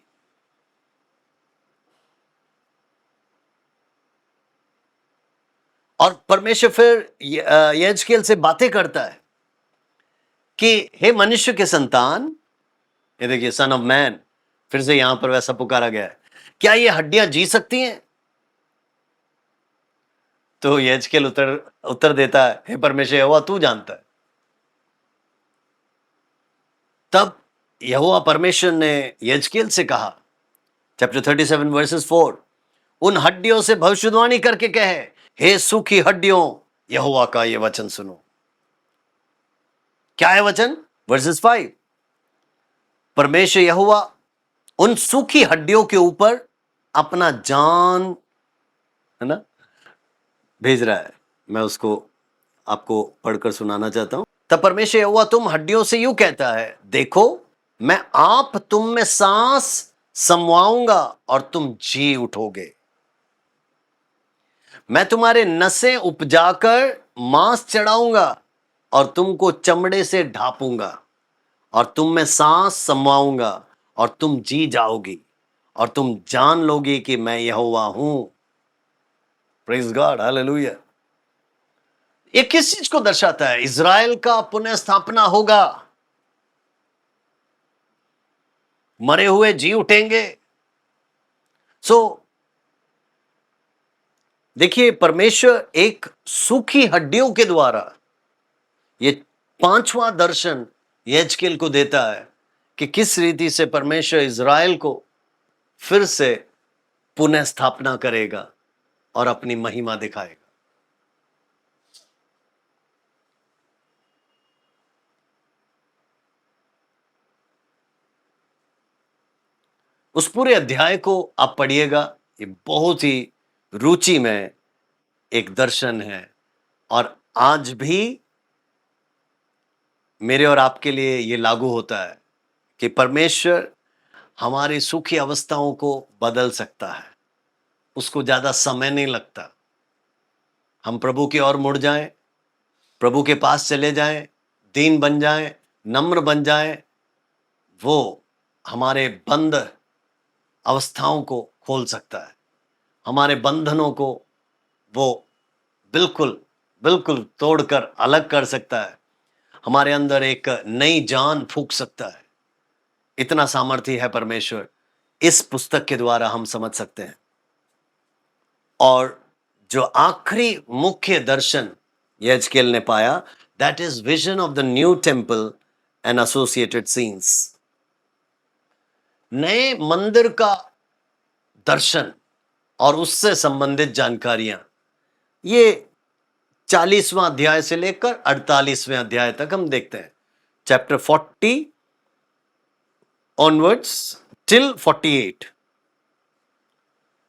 और परमेश्वर फिर यहेजकेल से बातें करता है कि हे मनुष्य के संतान, ये देखिए सन ऑफ मैन, फिर से यहां पर वैसा पुकारा गया है, क्या ये हड्डियां जी सकती हैं? तो यहेजकेल उत्तर उत्तर देता है, हे परमेश्वर यहोवा तू जानता है। तब यहोवा परमेश्वर ने यहेजकेल से कहा, चैप्टर 37 वर्सेस 4, उन हड्डियों से भविष्यवाणी करके कहे, हे सूखी हड्डियों, यहोवा का ये वचन सुनो। क्या है वचन? वर्सेस 5, परमेश्वर यहोवा उन सूखी हड्डियों के ऊपर अपना जान, है ना, भेज रहा है। मैं उसको आपको पढ़कर सुनाना चाहता हूं। तब परमेश्वर यहोवा तुम हड्डियों से यूं कहता है, देखो मैं आप तुम में सांस समवाऊंगा और तुम जी उठोगे। मैं तुम्हारे नसें उपजाकर मांस चढ़ाऊंगा और तुमको चमड़े से ढापूंगा और तुम में सांस समवाऊंगा और तुम जी जाओगी और तुम जान लोगी कि मैं यहोवा हूं। Praise God, hallelujah. ये किस चीज को दर्शाता है? इज़राइल का पुनः स्थापना होगा, मरे हुए जी उठेंगे। देखिए परमेश्वर एक सूखी हड्डियों के द्वारा ये पांचवा दर्शन यहेजकेल को देता है कि किस रीति से परमेश्वर इज़राइल को फिर से पुनः स्थापना करेगा और अपनी महिमा दिखाएगा। उस पूरे अध्याय को आप पढ़िएगा, ये बहुत ही रुचि में एक दर्शन है और आज भी मेरे और आपके लिए ये लागू होता है कि परमेश्वर हमारी सूखी अवस्थाओं को बदल सकता है। उसको ज्यादा समय नहीं लगता। हम प्रभु की ओर मुड़ जाएं, प्रभु के पास चले जाएं, दीन बन जाएं, नम्र बन जाएं, वो हमारे बंद अवस्थाओं को खोल सकता है। हमारे बंधनों को वो बिल्कुल बिल्कुल तोड़कर अलग कर सकता है। हमारे अंदर एक नई जान फूंक सकता है। इतना सामर्थ्य है परमेश्वर, इस पुस्तक के द्वारा हम समझ सकते हैं। और जो आखिरी मुख्य दर्शन यहेजकेल ने पाया, that is vision of the new temple and associated scenes. नए मंदिर का दर्शन और उससे संबंधित जानकारियां, ये 40वां अध्याय से लेकर 48वें अध्याय तक हम देखते हैं। चैप्टर 40 ऑनवर्ड्स टिल 48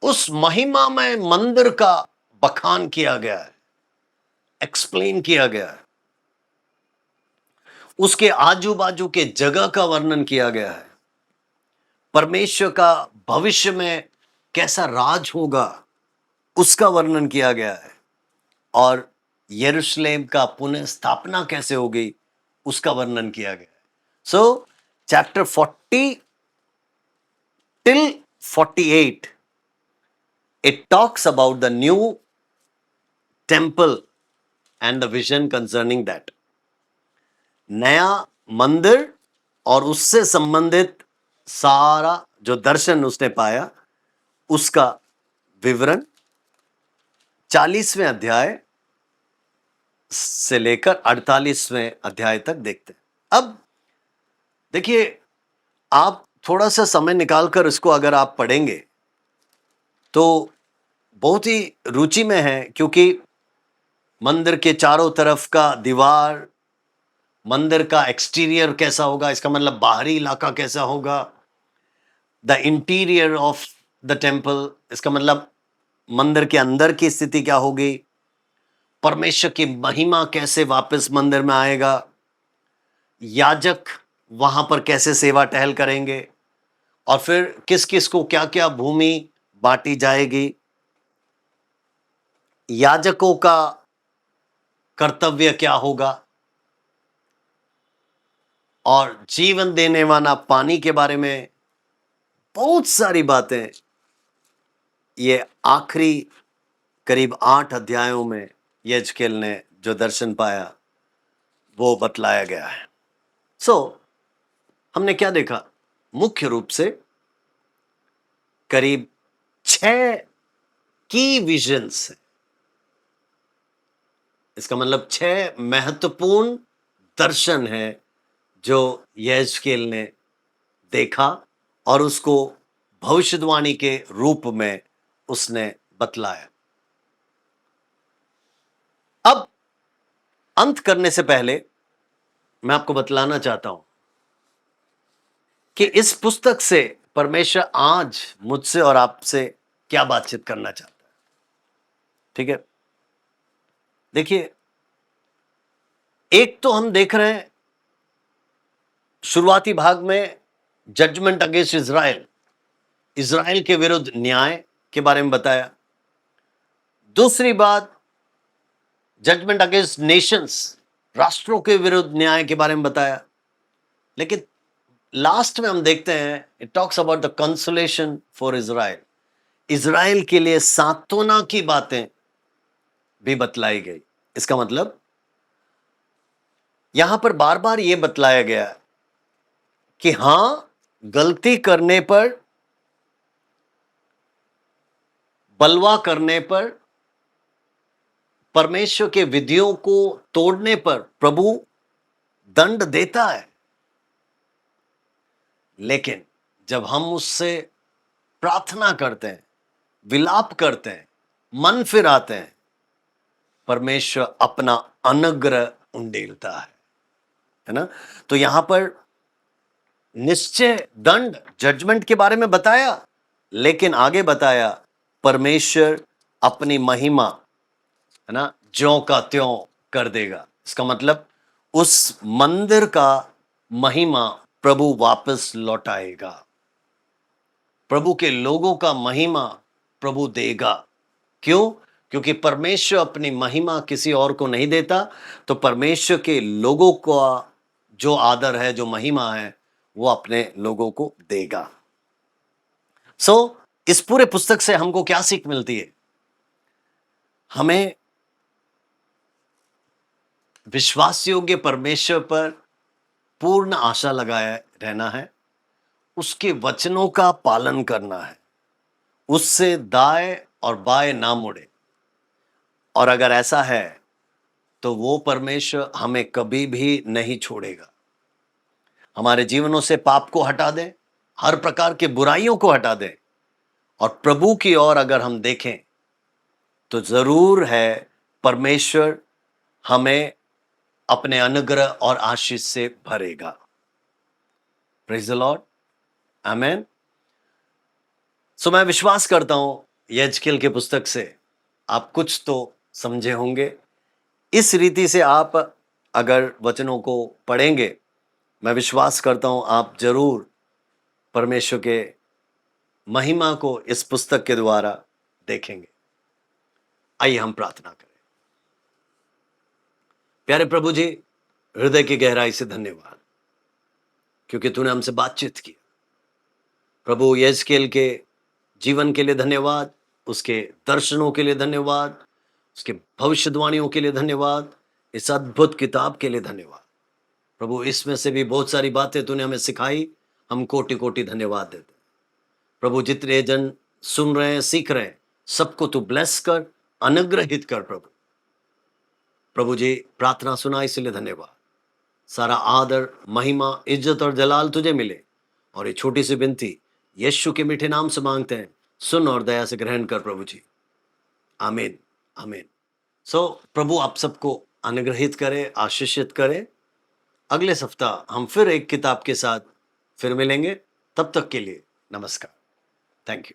उस महिमामय मंदिर का बखान किया गया है, एक्सप्लेन किया गया है। उसके आजू बाजू के जगह का वर्णन किया गया है। परमेश्वर का भविष्य में कैसा राज होगा उसका वर्णन किया गया है। और यरूशलेम का पुनः स्थापना कैसे होगी उसका वर्णन किया गया है। सो chapter 40 till 48 it talks about the new temple and the vision concerning that। नया मंदिर और उससे संबंधित सारा जो दर्शन उसने पाया उसका विवरण 40वें अध्याय से लेकर 48वें अध्याय तक देखते हैं। अब देखिए, आप थोड़ा सा समय निकालकर इसको अगर आप पढ़ेंगे तो बहुत ही रुचि में है, क्योंकि मंदिर के चारों तरफ का दीवार, मंदिर का एक्सटीरियर कैसा होगा, इसका मतलब बाहरी इलाका कैसा होगा, the interior of the temple, इसका मतलब मंदिर के अंदर की स्थिति क्या होगी, परमेश्वर की महिमा कैसे वापस मंदिर में आएगा, याजक वहां पर कैसे सेवा टहल करेंगे, और फिर किस किस को क्या क्या भूमि बांटी जाएगी, याजकों का कर्तव्य क्या होगा, और जीवन देने वाला पानी के बारे में बहुत सारी बातें ये आखिरी करीब 8 अध्यायों में यहेजकेल ने जो दर्शन पाया वो बतलाया गया है। हमने क्या देखा? मुख्य रूप से करीब 6 की विजन्स है। इसका मतलब 6 महत्वपूर्ण दर्शन है जो यहेजकेल ने देखा और उसको भविष्यवाणी के रूप में उसने बतलाया। अब अंत करने से पहले मैं आपको बतलाना चाहता हूं कि इस पुस्तक से परमेश्वर आज मुझसे और आपसे क्या बातचीत करना चाहता है। ठीक है, देखिए, एक तो हम देख रहे हैं शुरुआती भाग में जजमेंट अगेंस्ट इज़राइल, इज़राइल के विरुद्ध न्याय के बारे में बताया। दूसरी बात, जजमेंट अगेंस्ट नेशंस, राष्ट्रों के विरुद्ध न्याय के बारे में बताया। लेकिन लास्ट में हम देखते हैं it talks about the consolation for Israel, Israel के लिए सांत्वना की बातें भी बतलाई गई। इसका मतलब यहां पर बार बार यह बतलाया गया कि हां, गलती करने पर, बलवा करने पर, परमेश्वर के विधियों को तोड़ने पर प्रभु दंड देता है। लेकिन जब हम उससे प्रार्थना करते हैं, विलाप करते हैं, मन फिराते हैं, परमेश्वर अपना अनुग्रह उंडेलता है ना? तो यहां पर निश्चय दंड, जजमेंट के बारे में बताया, लेकिन आगे बताया परमेश्वर अपनी महिमा, है ना, ज्यों का त्यों कर देगा। इसका मतलब उस मंदिर का महिमा प्रभु वापस लौटाएगा, प्रभु के लोगों का महिमा प्रभु देगा। क्यों? क्योंकि परमेश्वर अपनी महिमा किसी और को नहीं देता, तो परमेश्वर के लोगों का जो आदर है, जो महिमा है, वो अपने लोगों को देगा। इस पूरे पुस्तक से हमको क्या सीख मिलती है? हमें विश्वास योग्य परमेश्वर पर पूर्ण आशा लगाए रहना है, उसके वचनों का पालन करना है, उससे दाएं और बाएं ना मुड़े। और अगर ऐसा है तो वो परमेश्वर हमें कभी भी नहीं छोड़ेगा। हमारे जीवनों से पाप को हटा दें, हर प्रकार के बुराइयों को हटा दें, और प्रभु की ओर अगर हम देखें तो जरूर है परमेश्वर हमें अपने अनुग्रह और आशीष से भरेगा। प्रेज द लॉर्ड, आमेन। मैं विश्वास करता हूं यहेजकेल के पुस्तक से आप कुछ तो समझे होंगे। इस रीति से आप अगर वचनों को पढ़ेंगे, मैं विश्वास करता हूं आप जरूर परमेश्वर के महिमा को इस पुस्तक के द्वारा देखेंगे। आइए हम प्रार्थना करें। प्यारे प्रभु जी, हृदय की गहराई से धन्यवाद, क्योंकि तूने हमसे बातचीत की। प्रभु, यहेजकेल के जीवन के लिए धन्यवाद, उसके दर्शनों के लिए धन्यवाद, उसके भविष्यवाणियों के लिए धन्यवाद, इस अद्भुत किताब के लिए धन्यवाद। प्रभु, इसमें से भी बहुत सारी बातें तूने हमें सिखाई, हम कोटि कोटि धन्यवाद देते हैं। प्रभु, जितने जन सुन रहे हैं, सीख रहे हैं, सबको तू ब्लेस कर, अनुग्रहित कर। प्रभु जी, प्रार्थना सुना इसलिए धन्यवाद। सारा आदर, महिमा, इज्जत और जलाल तुझे मिले, और ये छोटी सी विनती यीशु के मीठे नाम से मांगते हैं, सुन और दया से ग्रहण कर प्रभु जी, आमीन, आमीन। प्रभु आप सबको अनुग्रहित करे, आशीषित करे। अगले सप्ताह हम फिर एक किताब के साथ फिर मिलेंगे। तब तक के लिए नमस्कार, थैंक यू।